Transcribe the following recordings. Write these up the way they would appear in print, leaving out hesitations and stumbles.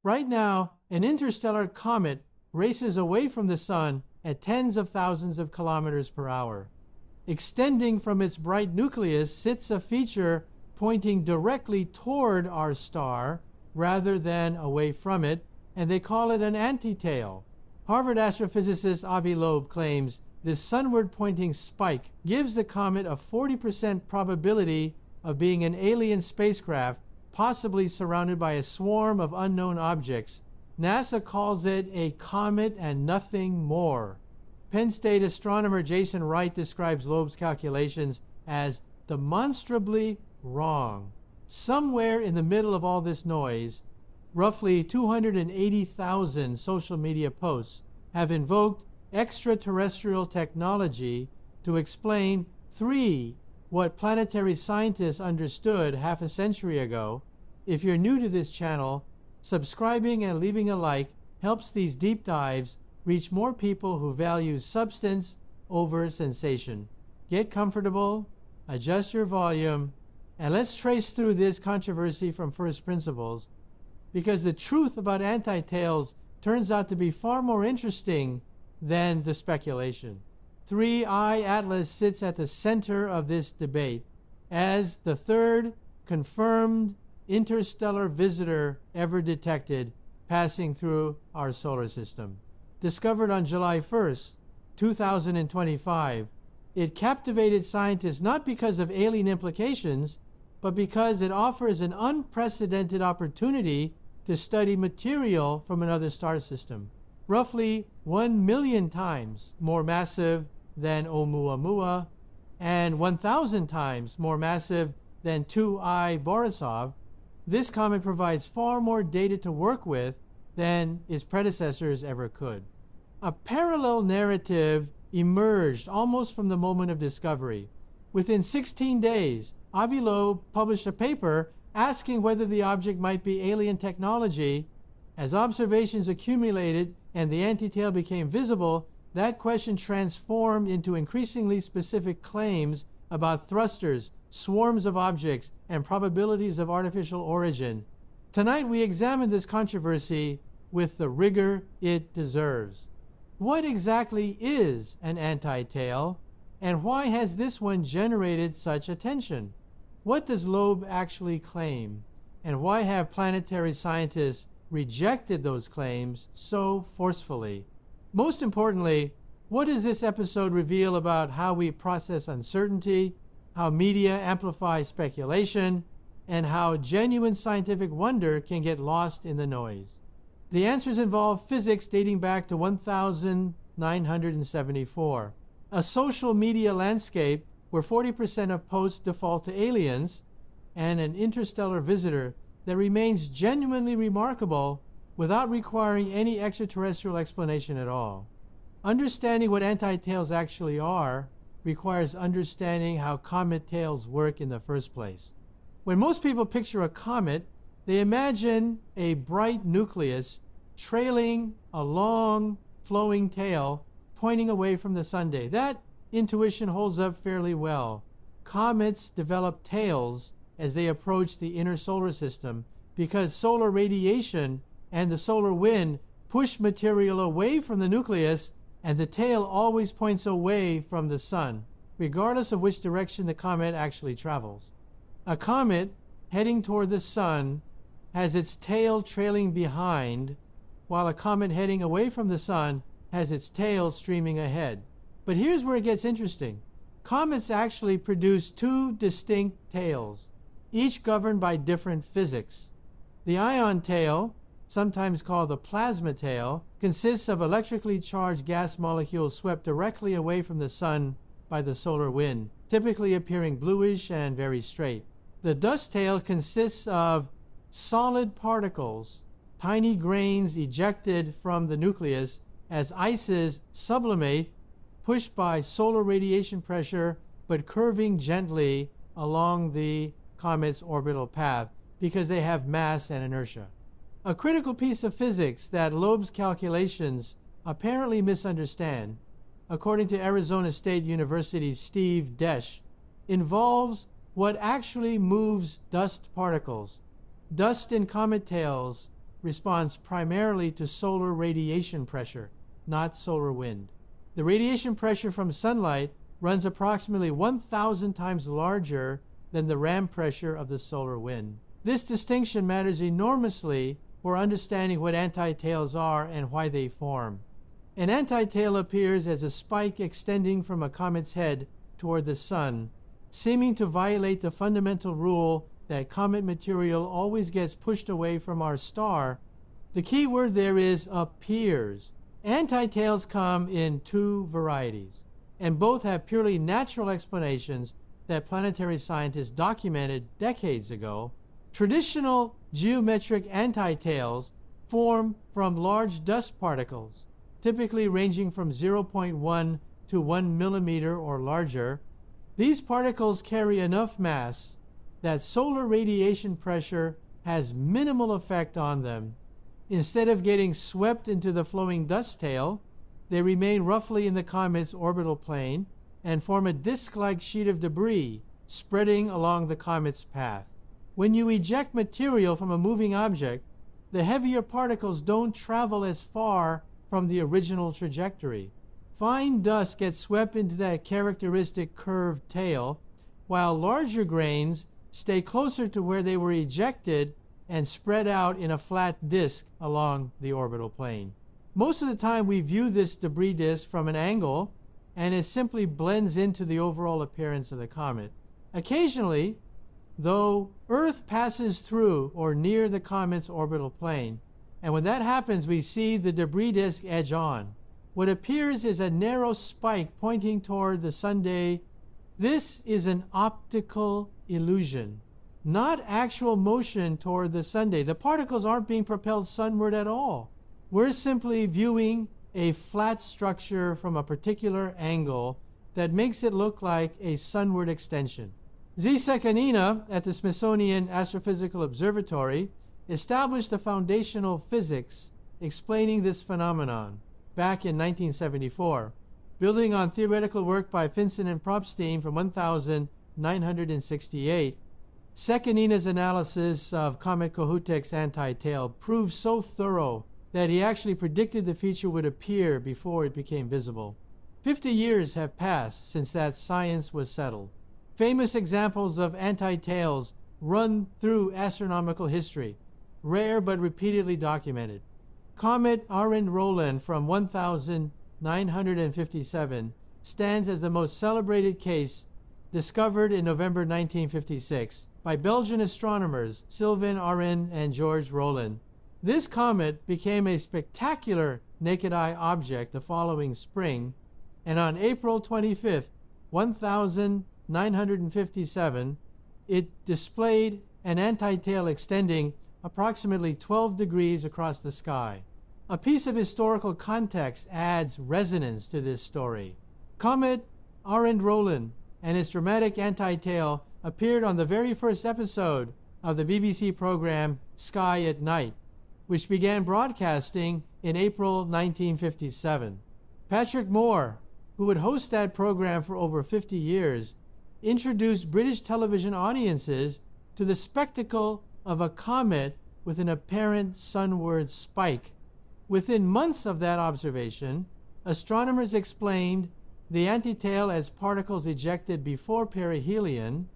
Right now, an interstellar comet races away from the sun at tens of thousands of kilometers per hour. Extending from its bright nucleus sits a feature pointing directly toward our star rather than away from it, and they call it an antitail. Harvard astrophysicist Avi Loeb claims this sunward-pointing spike gives the comet a 40% probability of being an alien spacecraft, possibly surrounded by a swarm of unknown objects. NASA calls it a comet and nothing more. Penn State astronomer Jason Wright describes Loeb's calculations as demonstrably wrong. Somewhere in the middle of all this noise, roughly 280,000 social media posts have invoked extraterrestrial technology to explain what planetary scientists understood half a century ago. If you're new to this channel, subscribing and leaving a like helps these deep dives reach more people who value substance over sensation. Get comfortable, adjust your volume, and let's trace through this controversy from first principles, because the truth about antitails turns out to be far more interesting than the speculation. 3I Atlas sits at the center of this debate as the third confirmed interstellar visitor ever detected passing through our solar system. Discovered on July 1st, 2025, it captivated scientists not because of alien implications, but because it offers an unprecedented opportunity to study material from another star system, roughly 1 million times more massive than Oumuamua and 1,000 times more massive than 2I Borisov. This comet provides far more data to work with than its predecessors ever could. A parallel narrative emerged almost from the moment of discovery. Within 16 days, Avi Loeb published a paper asking whether the object might be alien technology. As observations accumulated and the antitail became visible, that question transformed into increasingly specific claims about thrusters, swarms of objects, and probabilities of artificial origin. Tonight we examine this controversy with the rigor it deserves. What exactly is an antitail, and why has this one generated such attention? What does Loeb actually claim, and why have planetary scientists rejected those claims so forcefully? Most importantly, what does this episode reveal about how we process uncertainty, how media amplify speculation, and how genuine scientific wonder can get lost in the noise? The answers involve physics dating back to 1974, a social media landscape where 40% of posts default to aliens, and an interstellar visitor that remains genuinely remarkable without requiring any extraterrestrial explanation at all. Understanding what antitails actually are requires understanding how comet tails work in the first place. When most people picture a comet, they imagine a bright nucleus trailing a long, flowing tail pointing away from the sundial. That intuition holds up fairly well. Comets develop tails as they approach the inner solar system because solar radiation and the solar wind push material away from the nucleus, and the tail always points away from the sun, regardless of which direction the comet actually travels. A comet heading toward the sun has its tail trailing behind, while a comet heading away from the sun has its tail streaming ahead. But here's where it gets interesting. Comets actually produce two distinct tails, each governed by different physics. The ion tail, sometimes called the plasma tail, consists of electrically charged gas molecules swept directly away from the sun by the solar wind, typically appearing bluish and very straight. The dust tail consists of solid particles, tiny grains ejected from the nucleus as ices sublimate, pushed by solar radiation pressure, but curving gently along the comet's orbital path because they have mass and inertia. A critical piece of physics that Loeb's calculations apparently misunderstand, according to Arizona State University's Steve Desch, involves what actually moves dust particles. Dust in comet tails responds primarily to solar radiation pressure, not solar wind. The radiation pressure from sunlight runs approximately 1,000 times larger than the ram pressure of the solar wind. This distinction matters enormously for understanding what antitails are and why they form. An antitail appears as a spike extending from a comet's head toward the sun, seeming to violate the fundamental rule that comet material always gets pushed away from our star. The key word there is appears. Antitails come in two varieties, and both have purely natural explanations that planetary scientists documented decades ago. Traditional geometric antitails form from large dust particles, typically ranging from 0.1 to 1 millimeter or larger. These particles carry enough mass that solar radiation pressure has minimal effect on them. Instead of getting swept into the flowing dust tail, they remain roughly in the comet's orbital plane and form a disk-like sheet of debris spreading along the comet's path. When you eject material from a moving object, the heavier particles don't travel as far from the original trajectory. Fine dust gets swept into that characteristic curved tail, while larger grains stay closer to where they were ejected and spread out in a flat disk along the orbital plane. Most of the time we view this debris disk from an angle, and it simply blends into the overall appearance of the comet. Occasionally, though, Earth passes through or near the comet's orbital plane, and when that happens we see the debris disk edge on. What appears is a narrow spike pointing toward the sunday. This is an optical illusion, not actual motion toward the sunday. The particles aren't being propelled sunward at all. We're simply viewing a flat structure from a particular angle that makes it look like a sunward extension. Z. Sekanina at the Smithsonian Astrophysical Observatory established the foundational physics explaining this phenomenon back in 1974, building on theoretical work by Finson and Propstein from 1968. Sekanina's analysis of Comet Kohutek's antitail proved so thorough that he actually predicted the feature would appear before it became visible. 50 years have passed since that science was settled. Famous examples of antitails run through astronomical history, rare but repeatedly documented. Comet Arendt-Roland from 1957 stands as the most celebrated case, discovered in November 1956 by Belgian astronomers Sylvain Arendt and Georges Roland. This comet became a spectacular naked-eye object the following spring, and on April 25, 1957, it displayed an antitail extending approximately 12 degrees across the sky. A piece of historical context adds resonance to this story. Comet Arendt-Roland and its dramatic antitail appeared on the very first episode of the BBC program Sky at Night, which began broadcasting in April 1957. Patrick Moore, who would host that program for over 50 years, introduced British television audiences to the spectacle of a comet with an apparent sunward spike. Within months of that observation, astronomers explained the antitail as particles ejected before perihelion.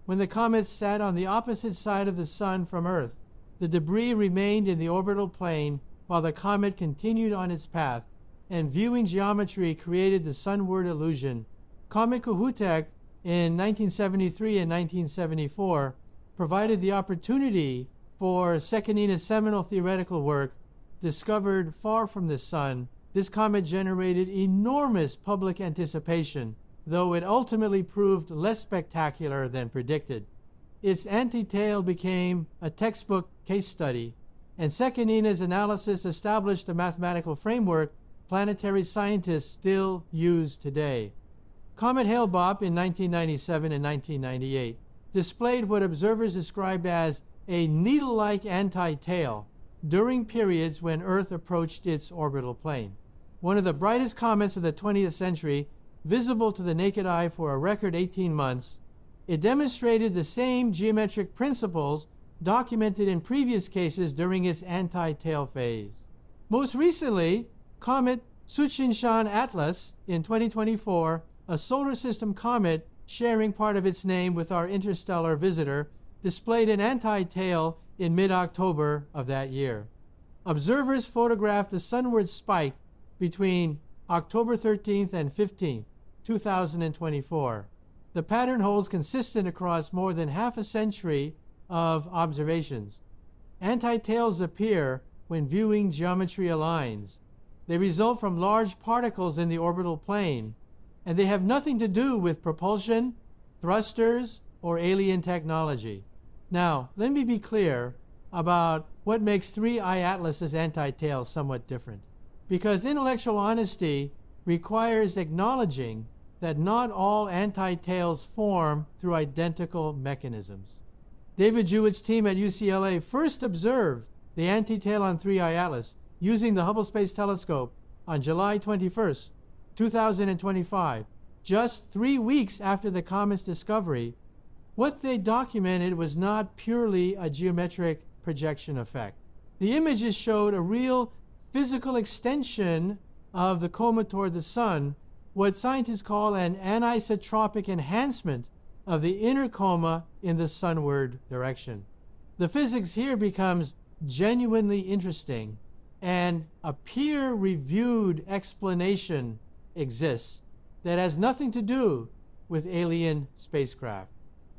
When the comet sat on the opposite side of the sun from Earth, the debris remained in the orbital plane while the comet continued on its path, and viewing geometry created the sunward illusion. Comet Kohutek in 1973 and 1974 provided the opportunity for Sekanina's seminal theoretical work, discovered far from the sun. This comet generated enormous public anticipation, though it ultimately proved less spectacular than predicted. Its antitail became a textbook case study, and Sekanina's analysis established a mathematical framework planetary scientists still use today. Comet Hale-Bopp in 1997 and 1998 displayed what observers described as a needle-like antitail during periods when Earth approached its orbital plane. One of the brightest comets of the 20th century, visible to the naked eye for a record 18 months, it demonstrated the same geometric principles documented in previous cases during its anti-tail phase. Most recently, comet Tsuchinshan Atlas in 2024, a solar system comet sharing part of its name with our interstellar visitor, displayed an anti-tail in mid-October of that year. Observers photographed the sunward spike between October 13th and 15th, 2024. The pattern holds consistent across more than half a century of observations. Anti-tails appear when viewing geometry aligns. They result from large particles in the orbital plane, and they have nothing to do with propulsion, thrusters, or alien technology. Now, let me be clear about what makes 3I Atlas's anti-tail somewhat different. Because intellectual honesty requires acknowledging that not all anti-tails form through identical mechanisms. David Jewett's team at UCLA first observed the anti-tail on 3I Atlas using the Hubble Space Telescope on July 21st, 2025, just 3 weeks after the comet's discovery. What they documented was not purely a geometric projection effect. The images showed a real physical extension of the coma toward the sun, what scientists call an anisotropic enhancement of the inner coma in the sunward direction. The physics here becomes genuinely interesting, and a peer-reviewed explanation exists that has nothing to do with alien spacecraft.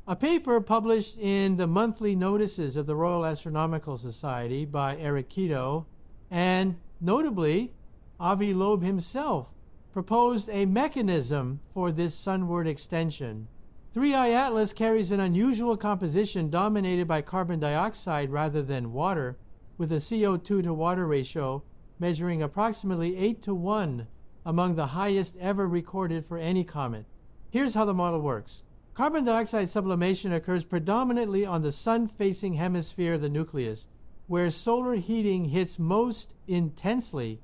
A paper published in the monthly notices of the Royal Astronomical Society by Eric Kito, and notably Avi Loeb himself, proposed a mechanism for this sunward extension. 3I Atlas carries an unusual composition dominated by carbon dioxide rather than water, with a CO2 to water ratio measuring approximately 8:1, among the highest ever recorded for any comet. Here's how the model works. Carbon dioxide sublimation occurs predominantly on the sun-facing hemisphere of the nucleus, where solar heating hits most intensely.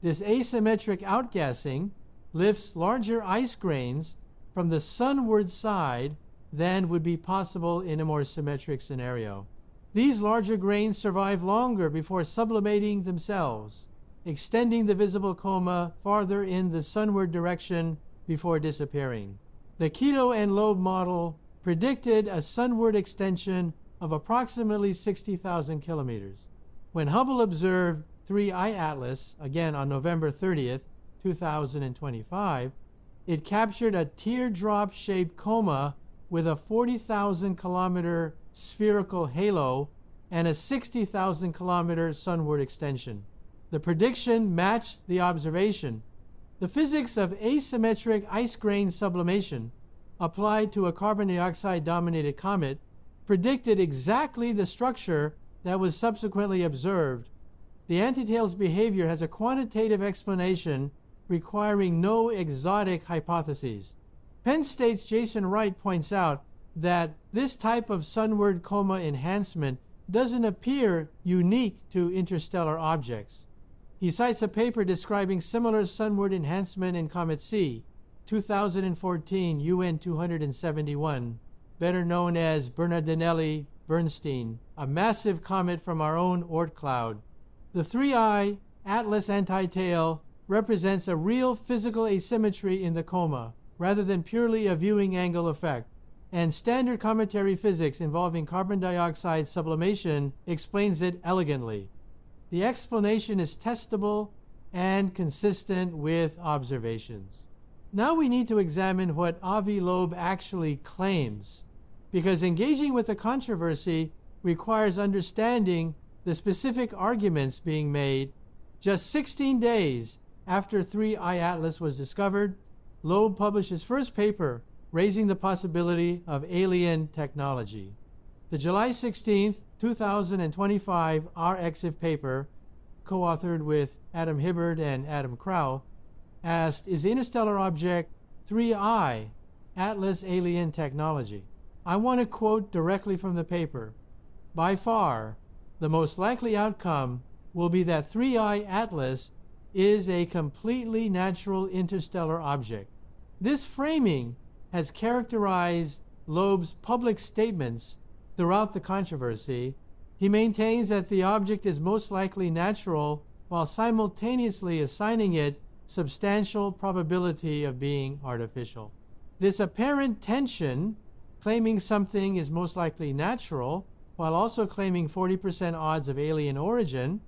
This asymmetric outgassing lifts larger ice grains from the sunward side than would be possible in a more symmetric scenario. These larger grains survive longer before sublimating themselves, extending the visible coma farther in the sunward direction before disappearing. The Kito and Loeb model predicted a sunward extension of approximately 60,000 kilometers. When Hubble observed 3I Atlas, again on November 30th, 2025, it captured a teardrop-shaped coma with a 40,000 kilometer spherical halo and a 60,000 kilometer sunward extension. The prediction matched the observation. The physics of asymmetric ice grain sublimation applied to a carbon dioxide-dominated comet predicted exactly the structure that was subsequently observed. The antitail's behavior has a quantitative explanation requiring no exotic hypotheses. Penn State's Jason Wright points out that this type of sunward coma enhancement doesn't appear unique to interstellar objects. He cites a paper describing similar sunward enhancement in Comet C, 2014 UN 271, better known as Bernardinelli-Bernstein, a massive comet from our own Oort cloud. The 3I Atlas anti-tail represents a real physical asymmetry in the coma, rather than purely a viewing angle effect, and standard cometary physics involving carbon dioxide sublimation explains it elegantly. The explanation is testable and consistent with observations. Now we need to examine what Avi Loeb actually claims, because engaging with the controversy requires understanding the specific arguments being made. Just 16 days after 3I Atlas was discovered, Loeb published his first paper raising the possibility of alien technology. The July 16, 2025 R-EXIF paper, co-authored with Adam Hibbard and Adam Crow, asked, is the interstellar object 3I Atlas alien technology? I want to quote directly from the paper. By far, the most likely outcome will be that 3I Atlas is a completely natural interstellar object. This framing has characterized Loeb's public statements Throughout the controversy, he maintains that the object is most likely natural while simultaneously assigning it substantial probability of being artificial. This apparent tension, claiming something is most likely natural while also claiming 40% odds of alien origin,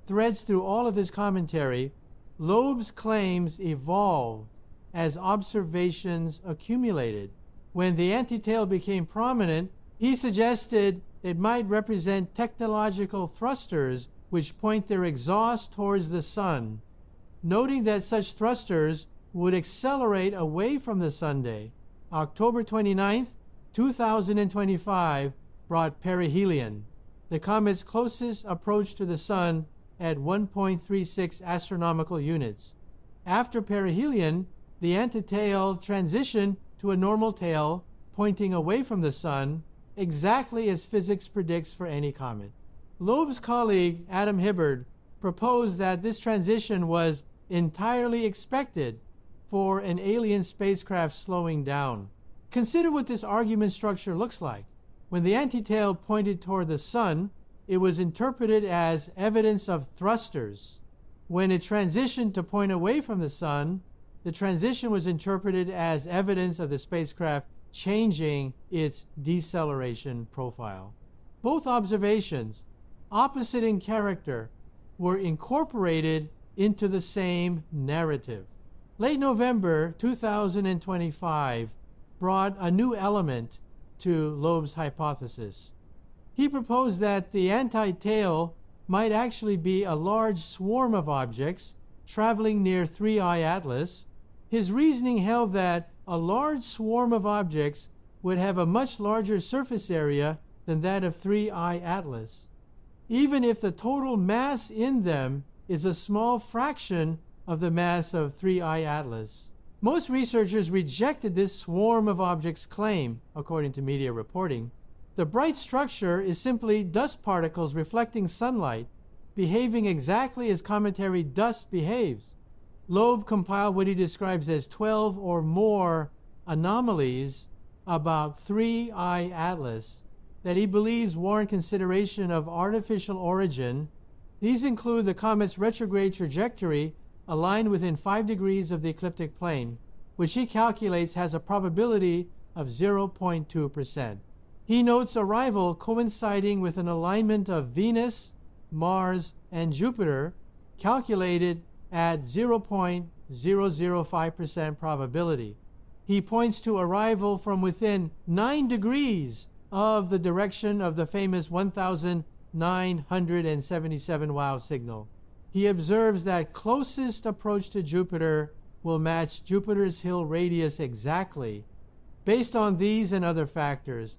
threads through all of his commentary. Loeb's claims evolved as observations accumulated. When the anti-tail became prominent, he suggested it might represent technological thrusters which point their exhaust towards the sun, noting that such thrusters would accelerate away from the Sunday. October 29, 2025, brought perihelion, the comet's closest approach to the sun at 1.36 astronomical units. After perihelion, the anti-tail transitioned to a normal tail pointing away from the sun, exactly as physics predicts for any comet. Loeb's colleague, Adam Hibbard, proposed that this transition was entirely expected for an alien spacecraft slowing down. Consider what this argument structure looks like. When the anti-tail pointed toward the sun, it was interpreted as evidence of thrusters. When it transitioned to point away from the sun, the transition was interpreted as evidence of the spacecraft changing its deceleration profile. Both observations, opposite in character, were incorporated into the same narrative. Late November 2025 brought a new element to Loeb's hypothesis. He proposed that the anti-tail might actually be a large swarm of objects traveling near 3I Atlas. His reasoning held that a large swarm of objects would have a much larger surface area than that of 3I Atlas, even if the total mass in them is a small fraction of the mass of 3I Atlas. Most researchers rejected this swarm of objects claim, according to media reporting. The bright structure is simply dust particles reflecting sunlight, behaving exactly as cometary dust behaves. Loeb compiled what he describes as 12 or more anomalies about 3I Atlas that he believes warrant consideration of artificial origin. These include the comet's retrograde trajectory aligned within 5 degrees of the ecliptic plane, which he calculates has a probability of 0.2%. He notes arrival coinciding with an alignment of Venus, Mars, and Jupiter, calculated at 0.005% probability. He points to arrival from within 9 degrees of the direction of the famous 1977 wow signal. He observes that closest approach to Jupiter will match Jupiter's hill radius exactly. Based on these and other factors,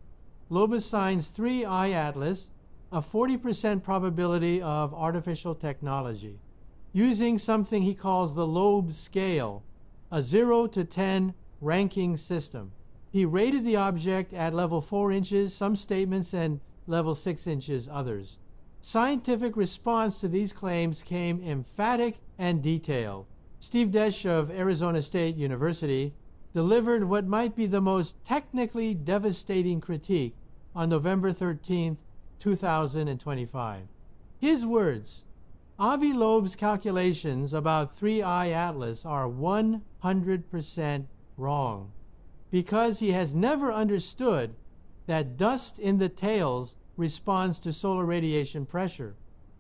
Loeb assigns 3I Atlas a 40% probability of artificial technology, using something he calls the Loeb scale, a 0 to 10 ranking system. He rated the object at level 4 inches, some statements, and level 6 inches, others. Scientific response to these claims came emphatic and detailed. Steve Desch of Arizona State University delivered what might be the most technically devastating critique on November 13, 2025. His words, Avi Loeb's calculations about 3I Atlas are 100% wrong, because he has never understood that dust in the tails responds to solar radiation pressure.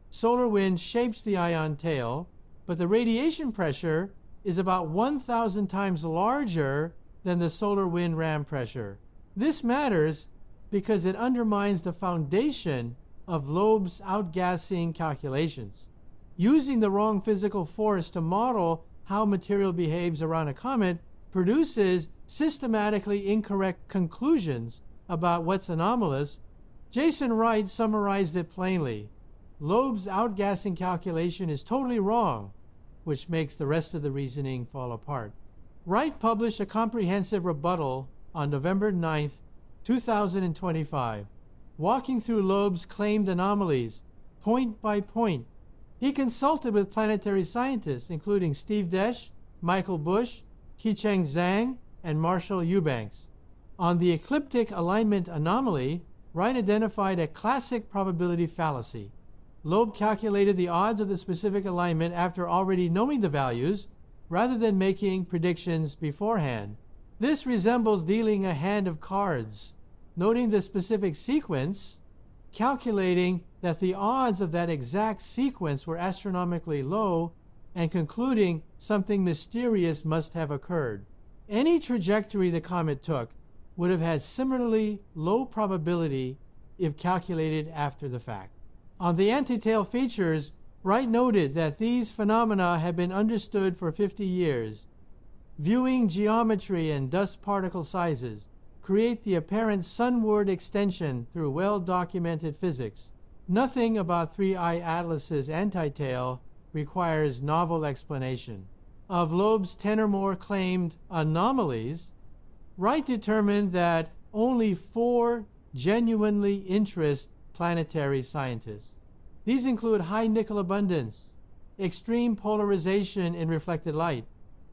Solar wind shapes the ion tail, but the radiation pressure is about 1,000 times larger than the solar wind ram pressure. This matters because it undermines the foundation of Loeb's outgassing calculations. Using the wrong physical force to model how material behaves around a comet produces systematically incorrect conclusions about what's anomalous. Jason Wright summarized it plainly. Loeb's outgassing calculation is totally wrong, which makes the rest of the reasoning fall apart. Wright published a comprehensive rebuttal on November 9, 2025, walking through Loeb's claimed anomalies, point by point. He consulted with planetary scientists, including Steve Desch, Michael Bush, Qicheng Zhang, and Marshall Eubanks. On the ecliptic alignment anomaly, Wright identified a classic probability fallacy. Loeb calculated the odds of the specific alignment after already knowing the values, rather than making predictions beforehand. This resembles dealing a hand of cards, noting the specific sequence, calculating that the odds of that exact sequence were astronomically low, and concluding something mysterious must have occurred. Any trajectory the comet took would have had similarly low probability if calculated after the fact. On the antitail features, Wright noted that these phenomena had been understood for 50 years. Viewing geometry and dust particle sizes create the apparent sunward extension through well-documented physics. Nothing about 3I Atlas's antitail requires novel explanation. Of Loeb's 10 or more claimed anomalies, Wright determined that only 4 genuinely interest planetary scientists. These include high nickel abundance, extreme polarization in reflected light,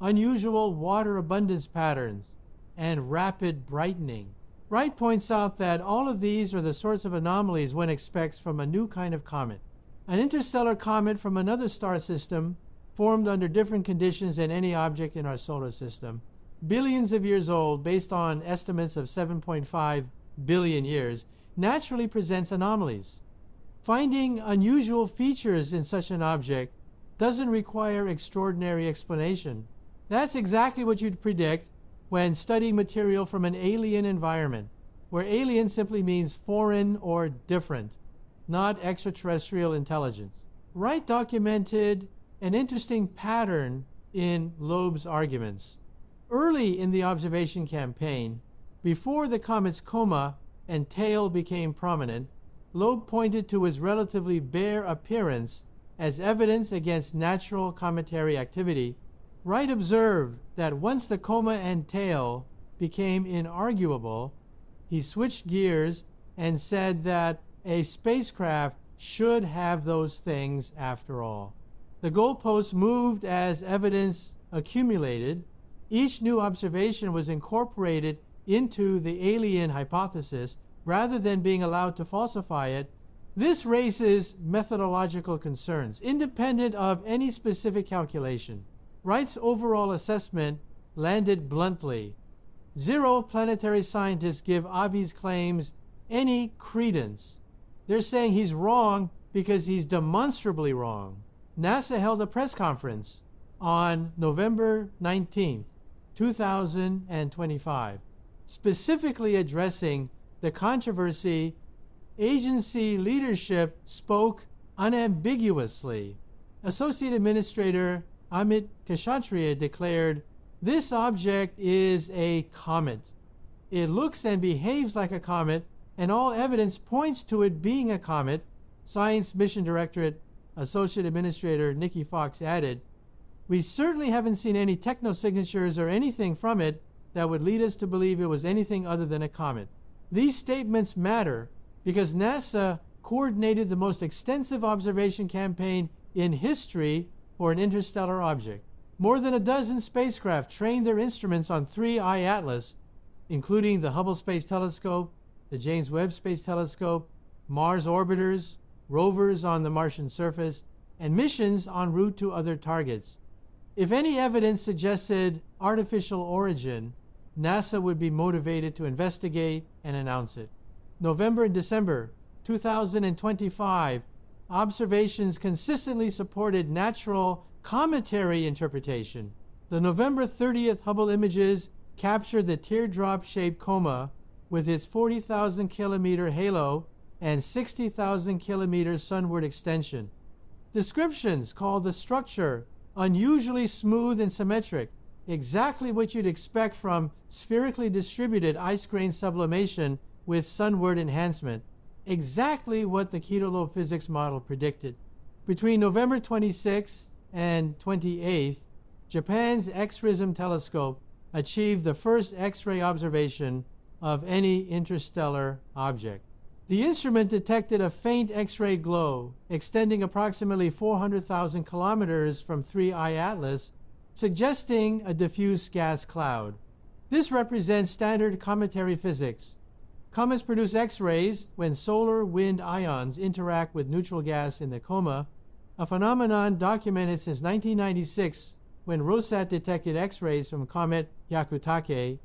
unusual water abundance patterns, and rapid brightening. Wright points out that all of these are the sorts of anomalies one expects from a new kind of comet. An interstellar comet from another star system, formed under different conditions than any object in our solar system, billions of years old based on estimates of 7.5 billion years, naturally presents anomalies. Finding unusual features in such an object doesn't require extraordinary explanation. That's exactly what you'd predict when studying material from an alien environment, where alien simply means foreign or different, not extraterrestrial intelligence. Wright documented an interesting pattern in Loeb's arguments. Early in the observation campaign, before the comet's coma and tail became prominent, Loeb pointed to his relatively bare appearance as evidence against natural cometary activity. Wright observed that once the coma and tail became inarguable, he switched gears and said that a spacecraft should have those things after all. The goalposts moved as evidence accumulated. Each new observation was incorporated into the alien hypothesis rather than being allowed to falsify it. This raises methodological concerns, independent of any specific calculation. Wright's overall assessment landed bluntly. 0 planetary scientists give Avi's claims any credence. They're saying he's wrong because he's demonstrably wrong. NASA held a press conference on November 19th, 2025, specifically addressing the controversy. Agency leadership spoke unambiguously. Associate Administrator Amit Kshatriya declared, "This object is a comet. It looks and behaves like a comet, and all evidence points to it being a comet." Science Mission Directorate Associate Administrator Nikki Fox added, "We certainly haven't seen any technosignatures or anything from it that would lead us to believe it was anything other than a comet." These statements matter because NASA coordinated the most extensive observation campaign in history for an interstellar object. More than a dozen spacecraft trained their instruments on 3I Atlas, including the Hubble Space Telescope, the James Webb Space Telescope, Mars orbiters, rovers on the Martian surface, and missions en route to other targets. If any evidence suggested artificial origin, NASA would be motivated to investigate and announce it. November and December 2025, observations consistently supported natural cometary interpretation. The November 30th Hubble images captured the teardrop-shaped coma with its 40,000 kilometer halo and 60,000 kilometer sunward extension. Descriptions called the structure unusually smooth and symmetric, exactly what you'd expect from spherically distributed ice grain sublimation with sunward enhancement, exactly what the Keto-Loeb physics model predicted. Between November 26th and 28th, Japan's X-RISM telescope achieved the first X-ray observation of any interstellar object. The instrument detected a faint X-ray glow extending approximately 400,000 kilometers from 3I Atlas, suggesting a diffuse gas cloud. This represents standard cometary physics. Comets produce X-rays when solar wind ions interact with neutral gas in the coma, a phenomenon documented since 1996 when Rosat detected X-rays from comet Hyakutake.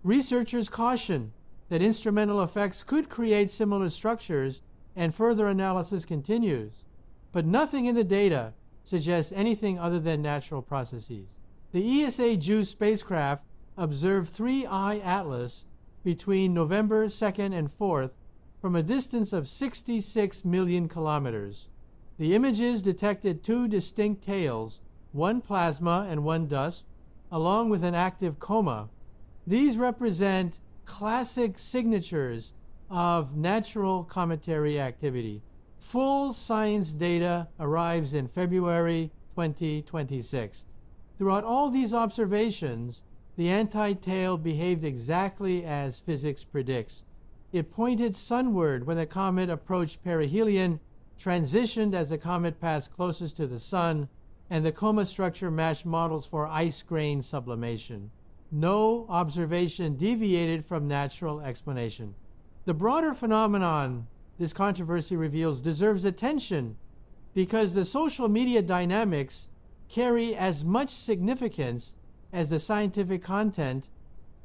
Researchers caution that instrumental effects could create similar structures, and further analysis continues. But nothing in the data suggests anything other than natural processes. The ESA JUICE spacecraft observed 3I Atlas between November 2nd and 4th from a distance of 66 million kilometers. The images detected two distinct tails, one plasma and one dust, along with an active coma. These represent classic signatures of natural cometary activity. Full science data arrives in February 2026. Throughout all these observations, the anti-tail behaved exactly as physics predicts. It pointed sunward when the comet approached perihelion, transitioned as the comet passed closest to the sun, and the coma structure matched models for ice grain sublimation. No observation deviated from natural explanation. The broader phenomenon this controversy reveals deserves attention because the social media dynamics carry as much significance as the scientific content.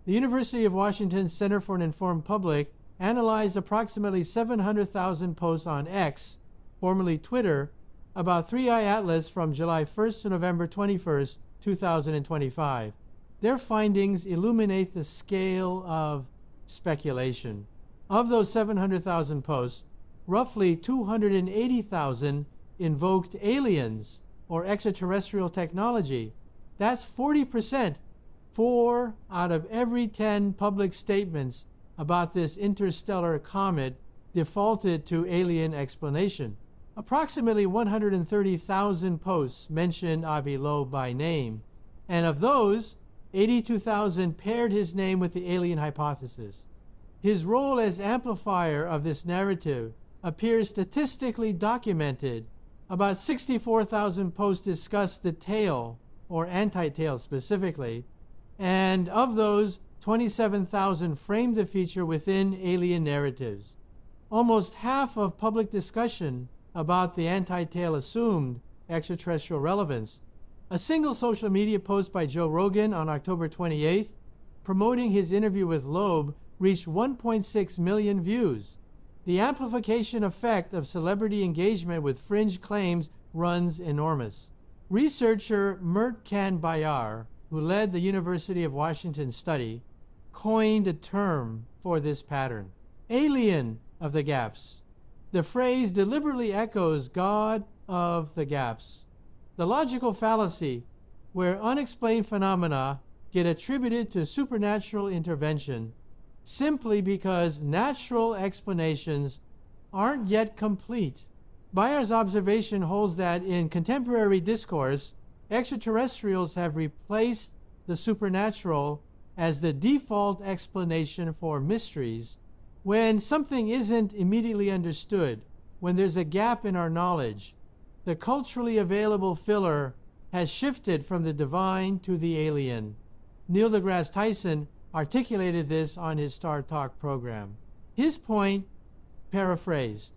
The University of Washington's Center for an Informed Public analyzed approximately 700,000 posts on X, formerly Twitter, about 3I Atlas from July 1st to November 21st, 2025. Their findings illuminate the scale of speculation. Of those 700,000 posts, roughly 280,000 invoked aliens or extraterrestrial technology. That's 40%. 4 out of every 10 public statements about this interstellar comet defaulted to alien explanation. Approximately 130,000 posts mentioned Avi Loeb by name, and of those, 82,000 paired his name with the alien hypothesis. His role as amplifier of this narrative appears statistically documented. About 64,000 posts discuss the tail, or anti-tail specifically, and of those, 27,000 framed the feature within alien narratives. Almost half of public discussion about the anti-tail assumed extraterrestrial relevance. A single social media post by Joe Rogan on October 28th, promoting his interview with Loeb, reached 1.6 million views. The amplification effect of celebrity engagement with fringe claims runs enormous. Researcher Mert Can Bayar, who led the University of Washington study, coined a term for this pattern: alien of the gaps. The phrase deliberately echoes God of the gaps, the logical fallacy where unexplained phenomena get attributed to supernatural intervention simply because natural explanations aren't yet complete. Bayar's observation holds that in contemporary discourse, extraterrestrials have replaced the supernatural as the default explanation for mysteries. When something isn't immediately understood, when there's a gap in our knowledge, the culturally available filler has shifted from the divine to the alien. Neil deGrasse Tyson articulated this on his Star Talk program. His point, paraphrased: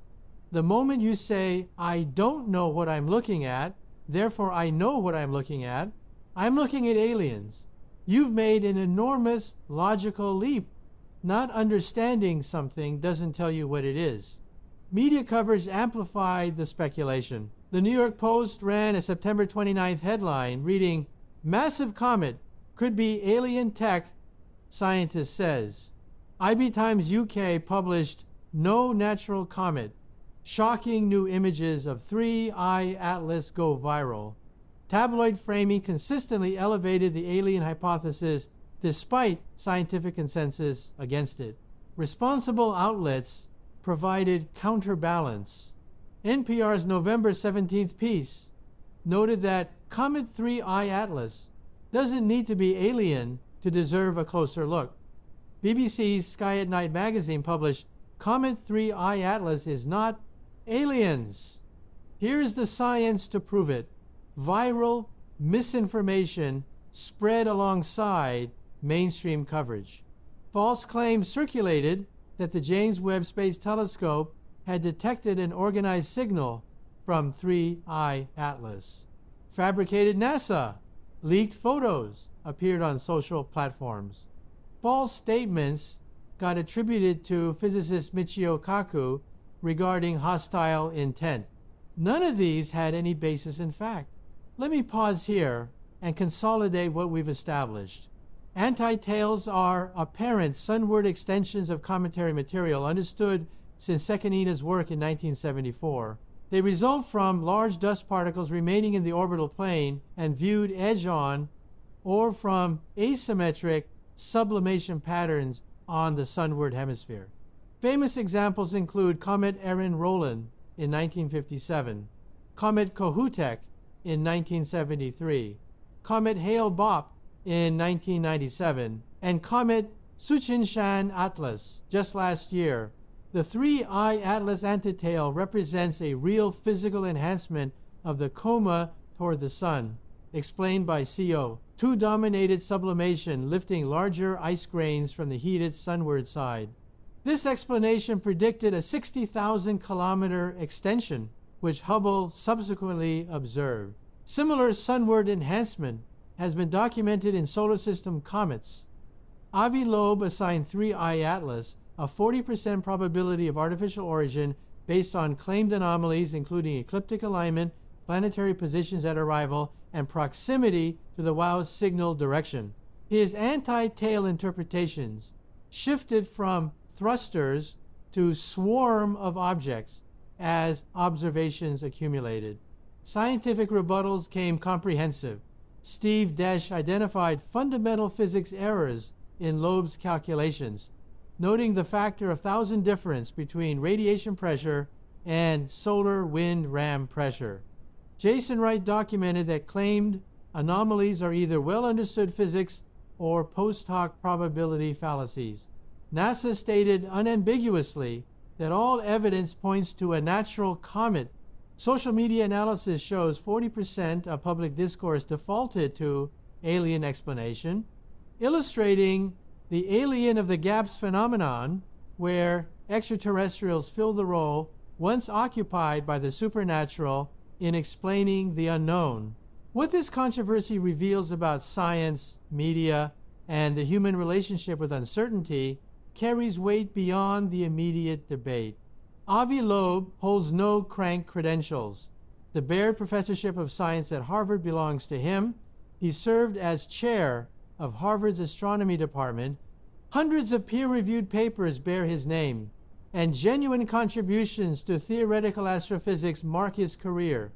the moment you say, I don't know what I'm looking at, therefore I know what I'm looking at aliens, you've made an enormous logical leap. Not understanding something doesn't tell you what it is. Media coverage amplified the speculation. The New York Post ran a September 29th headline reading, "Massive comet could be alien tech, scientist says." IB Times UK published "No Natural Comet. Shocking new images of 3I Atlas go viral." Tabloid framing consistently elevated the alien hypothesis despite scientific consensus against it. Responsible outlets provided counterbalance. NPR's November 17th piece noted that Comet 3I Atlas doesn't need to be alien to deserve a closer look. BBC's Sky at Night magazine published, "Comet 3I Atlas is not aliens. Here's the science to prove it." Viral misinformation spread alongside mainstream coverage. False claims circulated that the James Webb Space Telescope had detected an organized signal from 3I Atlas. Fabricated NASA. Leaked photos appeared on social platforms. False statements got attributed to physicist Michio Kaku regarding hostile intent. None of these had any basis in fact. Let me pause here and consolidate what we've established. Anti-tales are apparent sunward extensions of cometary material understood since Sekenina's work in 1974. They result from large dust particles remaining in the orbital plane and viewed edge-on, or from asymmetric sublimation patterns on the sunward hemisphere. Famous examples include Comet Erin-Roland in 1957, Comet Kohoutek in 1973, Comet Hale-Bopp in 1997, and Comet Tsuchinshan-Atlas just last year. The 3I Atlas antitail represents a real physical enhancement of the coma toward the sun, explained by CO2 dominated sublimation lifting larger ice grains from the heated sunward side. This explanation predicted a 60,000 kilometer extension, which Hubble subsequently observed. Similar sunward enhancement has been documented in solar system comets. Avi Loeb assigned 3I Atlas a 40% probability of artificial origin based on claimed anomalies including ecliptic alignment, planetary positions at arrival, and proximity to the WOW signal direction. His anti-tail interpretations shifted from thrusters to swarm of objects as observations accumulated. Scientific rebuttals came comprehensive. Steve Desch identified fundamental physics errors in Loeb's calculations, noting the factor of 1,000 difference between radiation pressure and solar wind ram pressure. Jason Wright documented that claimed anomalies are either well understood physics or post hoc probability fallacies. NASA stated unambiguously that all evidence points to a natural comet. Social media analysis shows 40% of public discourse defaulted to alien explanation, illustrating the alien of the gaps phenomenon, where extraterrestrials fill the role once occupied by the supernatural in explaining the unknown. What this controversy reveals about science, media, and the human relationship with uncertainty carries weight beyond the immediate debate. Avi Loeb holds no crank credentials. The Baird Professorship of Science at Harvard belongs to him. He served as chair of Harvard's astronomy department. Hundreds of peer-reviewed papers bear his name, and genuine contributions to theoretical astrophysics mark his career.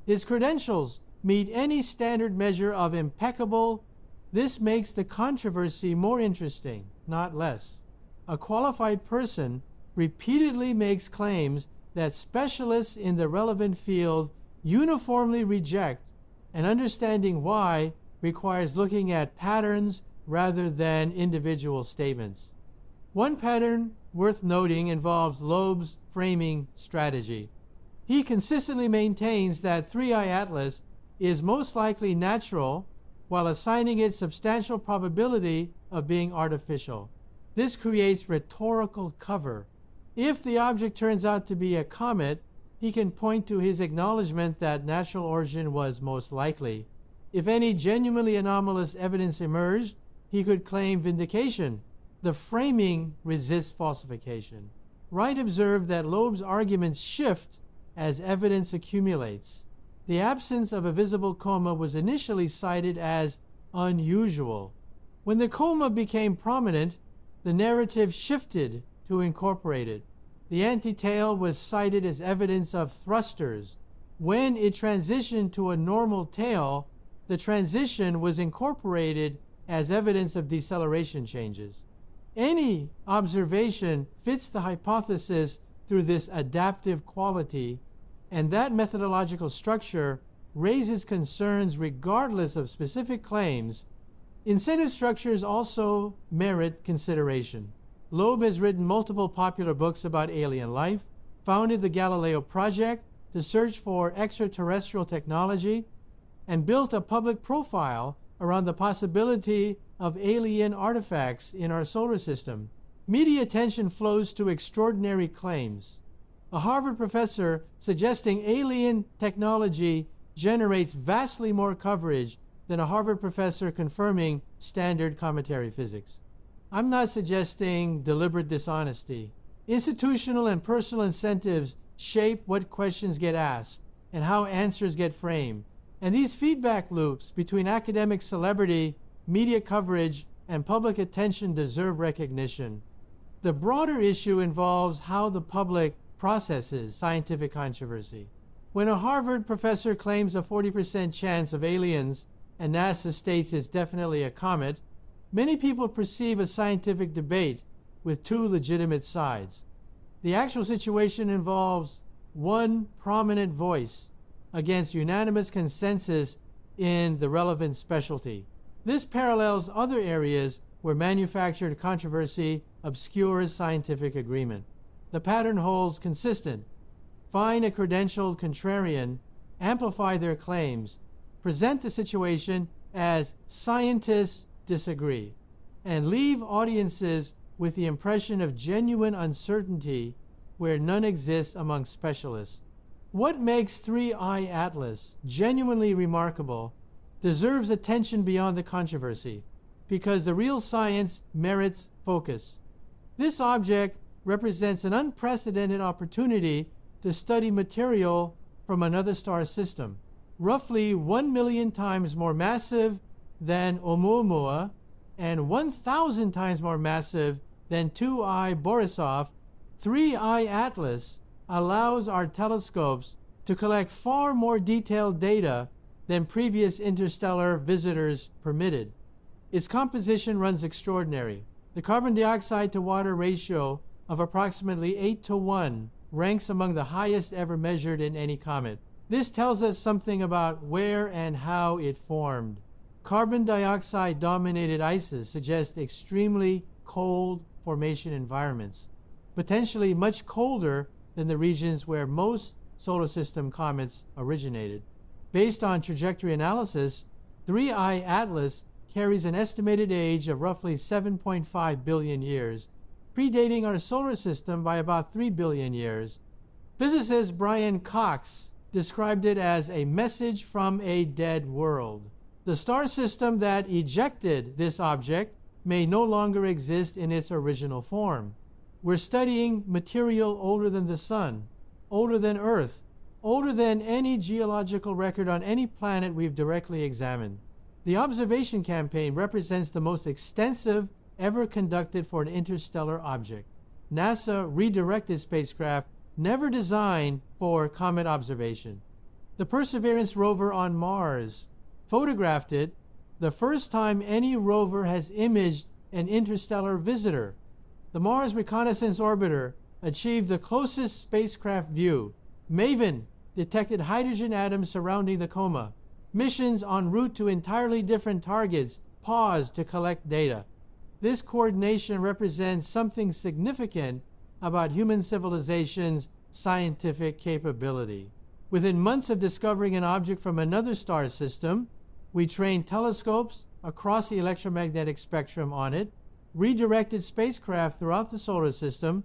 His credentials meet any standard measure of impeccable. This makes the controversy more interesting, not less. A qualified person repeatedly makes claims that specialists in the relevant field uniformly reject, and understanding why requires looking at patterns rather than individual statements. One pattern worth noting involves Loeb's framing strategy. He consistently maintains that 3I Atlas is most likely natural while assigning it substantial probability of being artificial. This creates rhetorical cover. If the object turns out to be a comet, he can point to his acknowledgement that natural origin was most likely. If any genuinely anomalous evidence emerged, he could claim vindication. The framing resists falsification. Wright observed that Loeb's arguments shift as evidence accumulates. The absence of a visible coma was initially cited as unusual. When the coma became prominent, the narrative shifted to incorporate it. The antitail was cited as evidence of thrusters. When it transitioned to a normal tail, the transition was incorporated as evidence of deceleration changes. Any observation fits the hypothesis through this adaptive quality, and that methodological structure raises concerns regardless of specific claims. Incentive structures also merit consideration. Loeb has written multiple popular books about alien life, founded the Galileo Project to search for extraterrestrial technology, and built a public profile around the possibility of alien artifacts in our solar system. Media attention flows to extraordinary claims. A Harvard professor suggesting alien technology generates vastly more coverage than a Harvard professor confirming standard cometary physics. I'm not suggesting deliberate dishonesty. Institutional and personal incentives shape what questions get asked and how answers get framed. And these feedback loops between academic celebrity, media coverage, and public attention deserve recognition. The broader issue involves how the public processes scientific controversy. When a Harvard professor claims a 40% chance of aliens and NASA states it's definitely a comet, many people perceive a scientific debate with two legitimate sides. The actual situation involves one prominent voice against unanimous consensus in the relevant specialty. This parallels other areas where manufactured controversy obscures scientific agreement. The pattern holds consistent. Find a credentialed contrarian, amplify their claims, present the situation as scientists disagree, and leave audiences with the impression of genuine uncertainty where none exists among specialists. What makes 3-Eye Atlas genuinely remarkable deserves attention beyond the controversy, because the real science merits focus. This object represents an unprecedented opportunity to study material from another star system, roughly 1 million times more massive than Oumuamua and 1,000 times more massive than 2-Eye Borisov. 3-Eye Atlas allows our telescopes to collect far more detailed data than previous interstellar visitors permitted. Its composition runs extraordinary. The carbon dioxide to water ratio of approximately 8:1 ranks among the highest ever measured in any comet. This tells us something about where and how it formed. Carbon dioxide dominated ices suggest extremely cold formation environments, potentially much colder than the regions where most solar system comets originated. Based on trajectory analysis, 3-Eye Atlas carries an estimated age of roughly 7.5 billion years, predating our solar system by about 3 billion years. Physicist Brian Cox described it as a message from a dead world. The star system that ejected this object may no longer exist in its original form. We're studying material older than the Sun, older than Earth, older than any geological record on any planet we've directly examined. The observation campaign represents the most extensive ever conducted for an interstellar object. NASA redirected spacecraft never designed for comet observation. The Perseverance rover on Mars photographed it, the first time any rover has imaged an interstellar visitor. The Mars Reconnaissance Orbiter achieved the closest spacecraft view. MAVEN detected hydrogen atoms surrounding the coma. Missions en route to entirely different targets paused to collect data. This coordination represents something significant about human civilization's scientific capability. Within months of discovering an object from another star system, we trained telescopes across the electromagnetic spectrum on it, redirected spacecraft throughout the solar system,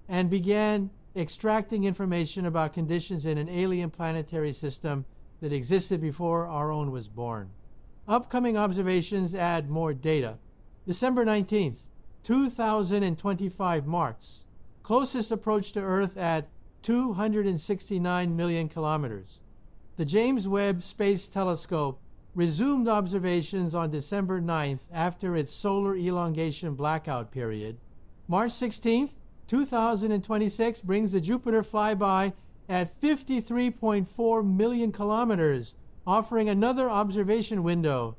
and began extracting information about conditions in an alien planetary system that existed before our own was born. Upcoming observations add more data. December 19th, 2025 marks closest approach to Earth at 269 million kilometers. The James Webb Space Telescope resumed observations on December 9th after its solar elongation blackout period. March 16th, 2026 brings the Jupiter flyby at 53.4 million kilometers, offering another observation window.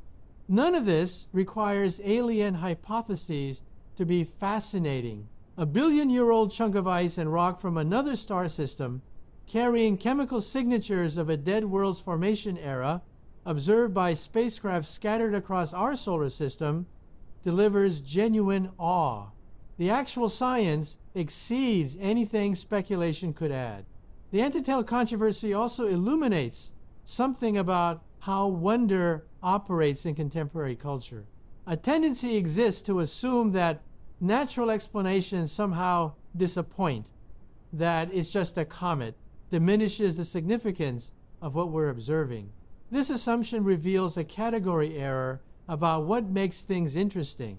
None of this requires alien hypotheses to be fascinating. A billion-year-old chunk of ice and rock from another star system, carrying chemical signatures of a dead world's formation era, observed by spacecraft scattered across our solar system, delivers genuine awe. The actual science exceeds anything speculation could add. The Antitel controversy also illuminates something about how wonder operates in contemporary culture. A tendency exists to assume that natural explanations somehow disappoint, that it's just a comet, diminishes the significance of what we're observing. This assumption reveals a category error about what makes things interesting.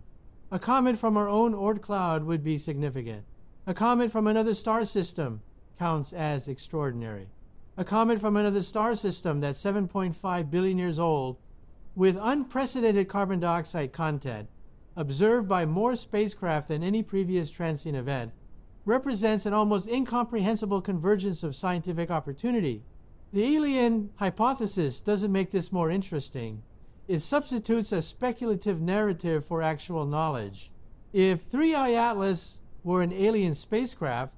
A comet from our own Oort cloud would be significant. A comet from another star system counts as extraordinary. A comet from another star system that's 7.5 billion years old with unprecedented carbon dioxide content, observed by more spacecraft than any previous transient event, represents an almost incomprehensible convergence of scientific opportunity. The alien hypothesis doesn't make this more interesting. It substitutes a speculative narrative for actual knowledge. If 3I Atlas were an alien spacecraft,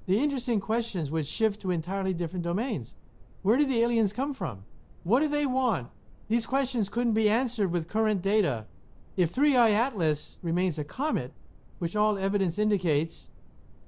the interesting questions would shift to entirely different domains. Where did the aliens come from? What do they want? These questions couldn't be answered with current data. If 3I Atlas remains a comet, which all evidence indicates,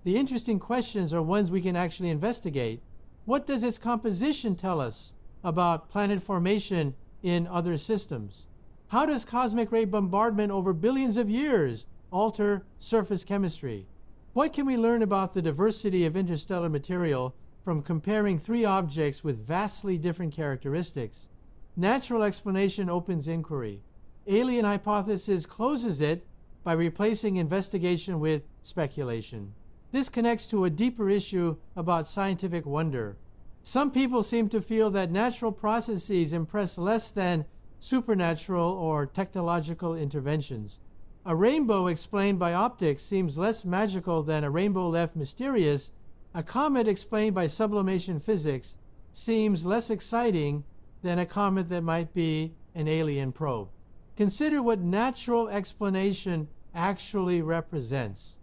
the interesting questions are ones we can actually investigate. What does its composition tell us about planet formation in other systems? How does cosmic ray bombardment over billions of years alter surface chemistry? What can we learn about the diversity of interstellar material from comparing three objects with vastly different characteristics? Natural explanation opens inquiry. Alien hypothesis closes it by replacing investigation with speculation. This connects to a deeper issue about scientific wonder. Some people seem to feel that natural processes impress less than supernatural or technological interventions. A rainbow explained by optics seems less magical than a rainbow left mysterious. A comet explained by sublimation physics seems less exciting than a comet that might be an alien probe. Consider what natural explanation actually represents.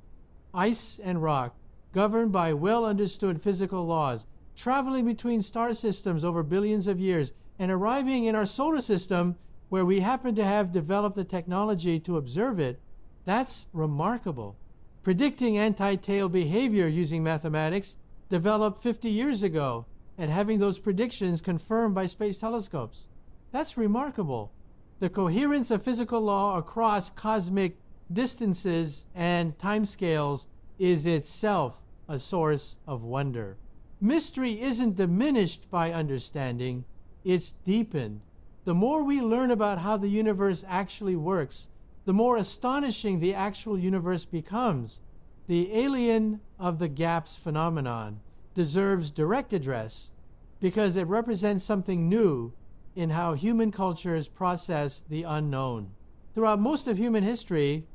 Ice and rock, governed by well-understood physical laws, traveling between star systems over billions of years and arriving in our solar system where we happen to have developed the technology to observe it, that's remarkable. Predicting anti-tail behavior using mathematics developed 50 years ago and having those predictions confirmed by space telescopes. That's remarkable. The coherence of physical law across cosmic distances and timescales is itself a source of wonder. Mystery isn't diminished by understanding, it's deepened. The more we learn about how the universe actually works, the more astonishing the actual universe becomes. The alien of the gaps phenomenon deserves direct address because it represents something new in how human cultures process the unknown. Throughout most of human history,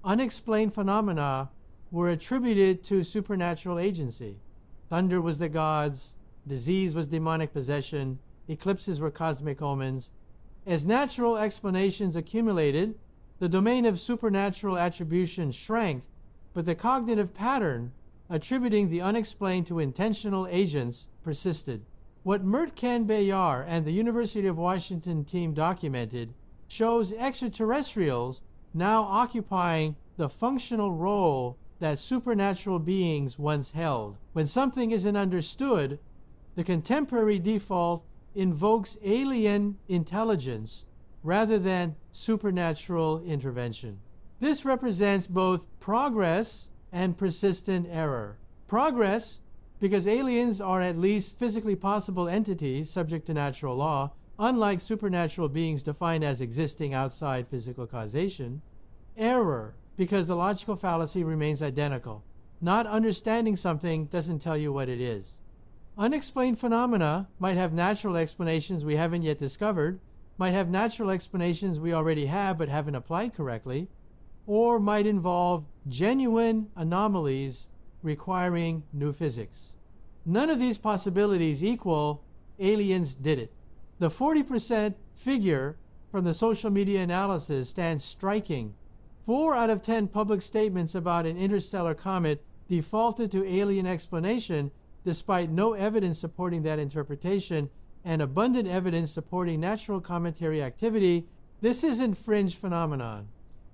unexplained phenomena were attributed to supernatural agency. Thunder was the gods, disease was demonic possession, eclipses were cosmic omens. As natural explanations accumulated, the domain of supernatural attribution shrank, but the cognitive pattern attributing the unexplained to intentional agents persisted. What Mert Can-Bayar and the University of Washington team documented shows extraterrestrials now occupying the functional role that supernatural beings once held. When something isn't understood, the contemporary default invokes alien intelligence rather than supernatural intervention. This represents both progress and persistent error. Progress, because aliens are at least physically possible entities subject to natural law, unlike supernatural beings defined as existing outside physical causation. Error, because the logical fallacy remains identical. Not understanding something doesn't tell you what it is. Unexplained phenomena might have natural explanations we haven't yet discovered, might have natural explanations we already have but haven't applied correctly, or might involve genuine anomalies requiring new physics. None of these possibilities equal aliens did it. The 40% figure from the social media analysis stands striking. 4 out of 10 public statements about an interstellar comet defaulted to alien explanation despite no evidence supporting that interpretation and abundant evidence supporting natural cometary activity. This isn't fringe phenomenon.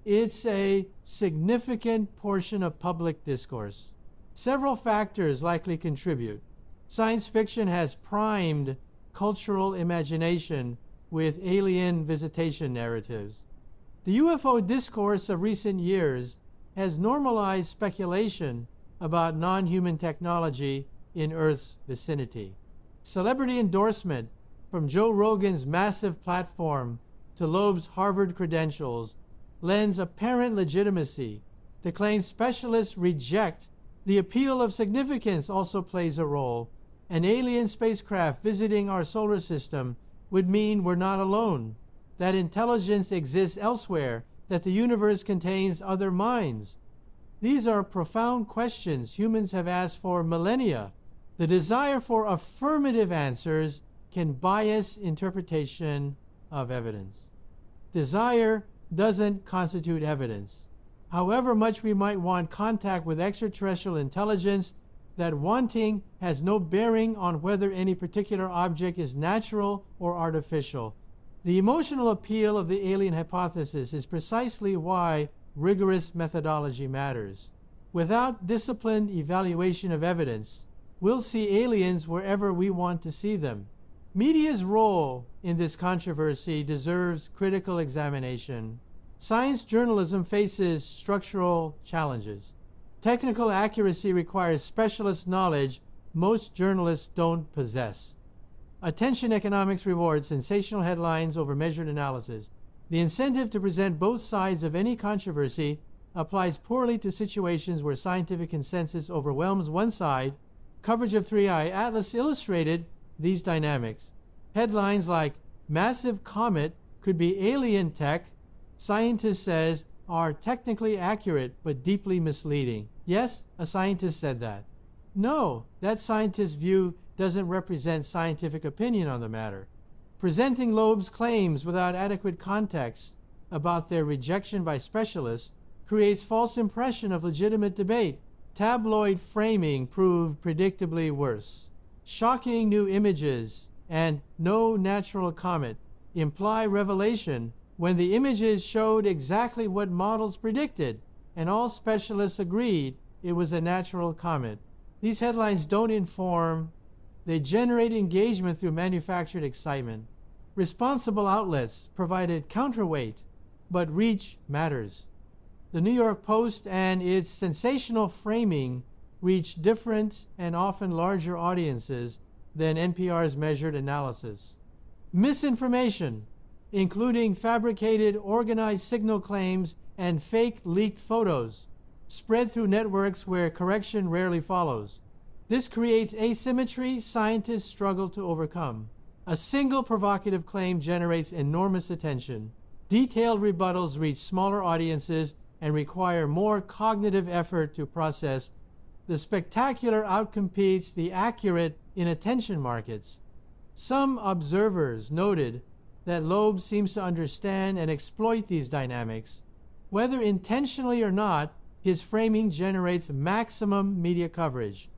It's a significant portion of public discourse. Several factors likely contribute. Science fiction has primed cultural imagination with alien visitation narratives. The UFO discourse of recent years has normalized speculation about non-human technology in Earth's vicinity. Celebrity endorsement, from Joe Rogan's massive platform to Loeb's Harvard credentials, lends apparent legitimacy to claim specialists reject. The appeal of significance also plays a role. An alien spacecraft visiting our solar system would mean we're not alone, that intelligence exists elsewhere, that the universe contains other minds. These are profound questions humans have asked for millennia. The desire for affirmative answers can bias interpretation of evidence. Desire doesn't constitute evidence. However much we might want contact with extraterrestrial intelligence, that wanting has no bearing on whether any particular object is natural or artificial. The emotional appeal of the alien hypothesis is precisely why rigorous methodology matters. Without disciplined evaluation of evidence, we'll see aliens wherever we want to see them. Media's role in this controversy deserves critical examination. Science journalism faces structural challenges. Technical accuracy requires specialist knowledge most journalists don't possess. Attention economics rewards sensational headlines over measured analysis. The incentive to present both sides of any controversy applies poorly to situations where scientific consensus overwhelms one side. Coverage of 3I Atlas illustrated these dynamics. Headlines like "Massive Comet Could Be Alien Tech," scientist says, are technically accurate but deeply misleading. Yes, a scientist said that. No, that scientist's view doesn't represent scientific opinion on the matter. Presenting Loeb's claims without adequate context about their rejection by specialists creates false impression of legitimate debate. Tabloid framing proved predictably worse. Shocking new images and "no natural comet" imply revelation when the images showed exactly what models predicted, and all specialists agreed it was a natural comet. These headlines don't inform, they generate engagement through manufactured excitement. Responsible outlets provided counterweight, but reach matters. The New York Post and its sensational framing reach different and often larger audiences than NPR's measured analysis. Misinformation, including fabricated organized signal claims and fake leaked photos, spread through networks where correction rarely follows. This creates asymmetry scientists struggle to overcome. A single provocative claim generates enormous attention. Detailed rebuttals reach smaller audiences and require more cognitive effort to process. The spectacular outcompetes the accurate in attention markets. Some observers noted that Loeb seems to understand and exploit these dynamics. Whether intentionally or not, his framing generates maximum media coverage.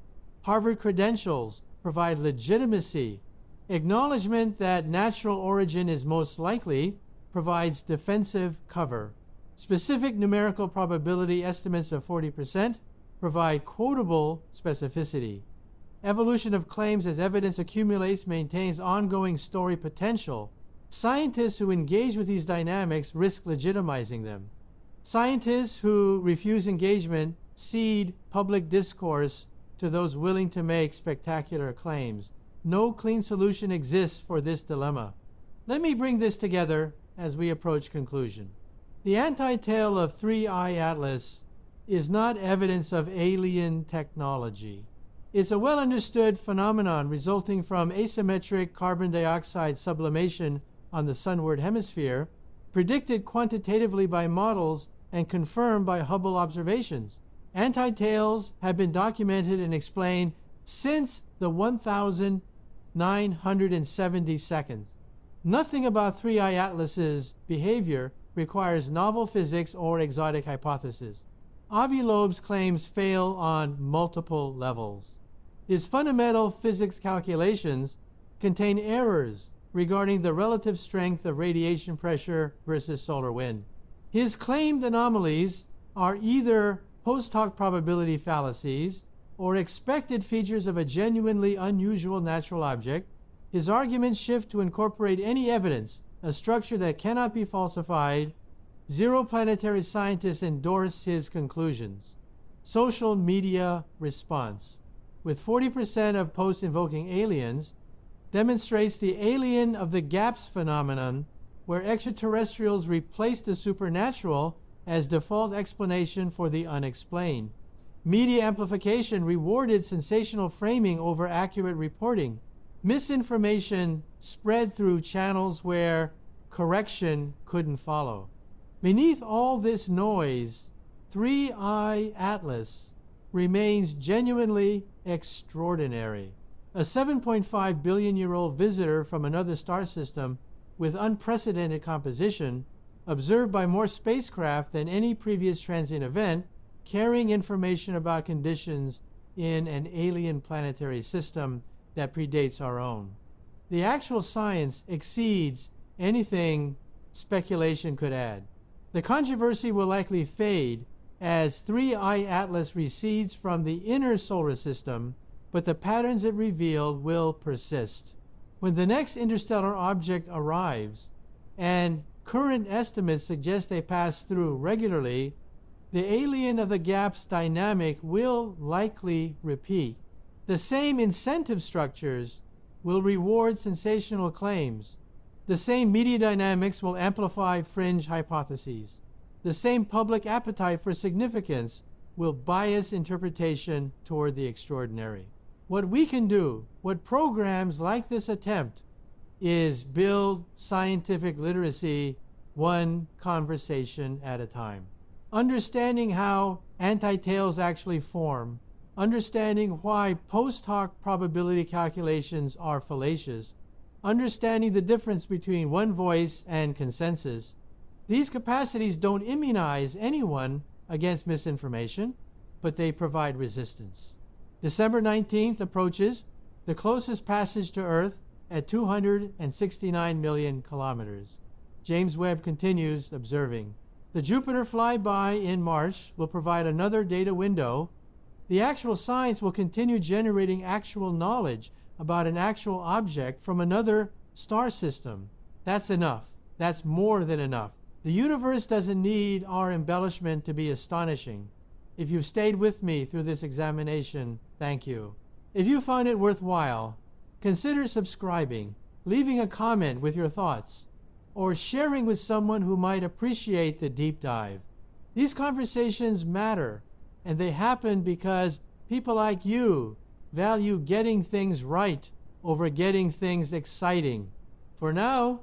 Harvard credentials provide legitimacy. Acknowledgement that natural origin is most likely provides defensive cover. Specific numerical probability estimates of 40% provide quotable specificity. Evolution of claims as evidence accumulates maintains ongoing story potential. Scientists who engage with these dynamics risk legitimizing them. Scientists who refuse engagement cede public discourse to those willing to make spectacular claims. No clean solution exists for this dilemma. Let me bring this together as we approach conclusion. The anti-tale of 3I Atlas is not evidence of alien technology. It's a well-understood phenomenon resulting from asymmetric carbon dioxide sublimation on the sunward hemisphere, predicted quantitatively by models and confirmed by Hubble observations. Anti-tales have been documented and explained since the 1970 seconds. Nothing about 3I Atlas's behavior requires novel physics or exotic hypotheses. Avi Loeb's claims fail on multiple levels. His fundamental physics calculations contain errors regarding the relative strength of radiation pressure versus solar wind. His claimed anomalies are either post hoc probability fallacies or expected features of a genuinely unusual natural object. His arguments shift to incorporate any evidence, a structure that cannot be falsified, Zero planetary scientists endorse his conclusions. Social media response. With 40% of posts invoking aliens, demonstrates the alien of the gaps phenomenon, where extraterrestrials replace the supernatural as default explanation for the unexplained. Media amplification rewarded sensational framing over accurate reporting. Misinformation spread through channels where correction couldn't follow. Beneath all this noise, 3I Atlas remains genuinely extraordinary. A 7.5 billion-year-old visitor from another star system with unprecedented composition, observed by more spacecraft than any previous transient event, carrying information about conditions in an alien planetary system that predates our own. The actual science exceeds anything speculation could add. The controversy will likely fade as 3I Atlas recedes from the inner solar system, but the patterns it revealed will persist. When the next interstellar object arrives, and current estimates suggest they pass through regularly, the alien of the gaps dynamic will likely repeat. The same incentive structures will reward sensational claims. The same media dynamics will amplify fringe hypotheses. The same public appetite for significance will bias interpretation toward the extraordinary. What we can do, what programs like this attempt, is build scientific literacy one conversation at a time. Understanding how anti-tales actually form, understanding why post hoc probability calculations are fallacious, understanding the difference between one voice and consensus. These capacities don't immunize anyone against misinformation, but they provide resistance. December 19th approaches, the closest passage to Earth at 269 million kilometers. James Webb continues observing. The Jupiter flyby in March will provide another data window. The actual science will continue generating actual knowledge about an actual object from another star system. That's enough. That's more than enough. The universe doesn't need our embellishment to be astonishing. If you've stayed with me through this examination, thank you. If you found it worthwhile, consider subscribing, leaving a comment with your thoughts, or sharing with someone who might appreciate the deep dive. These conversations matter, and they happen because people like you value getting things right over getting things exciting. For now,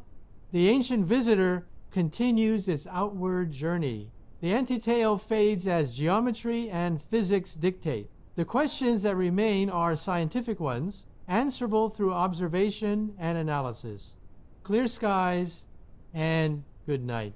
the ancient visitor continues its outward journey. The anti-tale fades as geometry and physics dictate. The questions that remain are scientific ones, answerable through observation and analysis. Clear skies and good night.